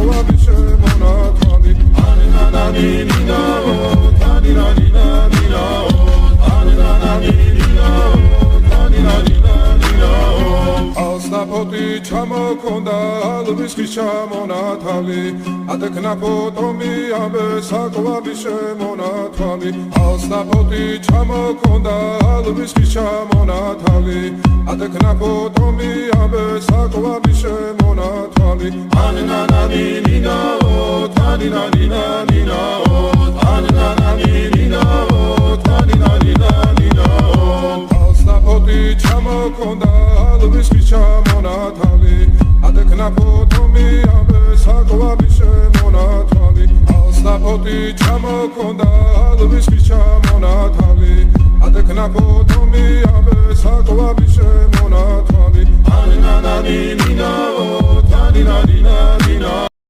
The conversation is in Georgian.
საკვები შემონათვალი ანანანინინაო თანინანინანინაო ანანანინინაო თანინანინანინაო ალსნაფოთი ჩამოქონდა ალვის ხის ჩამონათალი ადექნა ფოტომი ამე საკვები შემონათვალი ალსნაფოთი ჩამოქონდა ალვის ხის ჩამონათალი ადექნა ფოტომი ამე საკვები შემონათვალი ანანანინინაო თანინანინანინაო ანანანინინაო თანინანინანინაო ალსნაფოთი ჩამოქონდა ალვის ხის ჩამონათალი ადექნა ფოტომი ამე საკვები შემონათვალი ალსნაფოთი ჩამოქონდა ალვის ხის ჩამონათალი ადექნა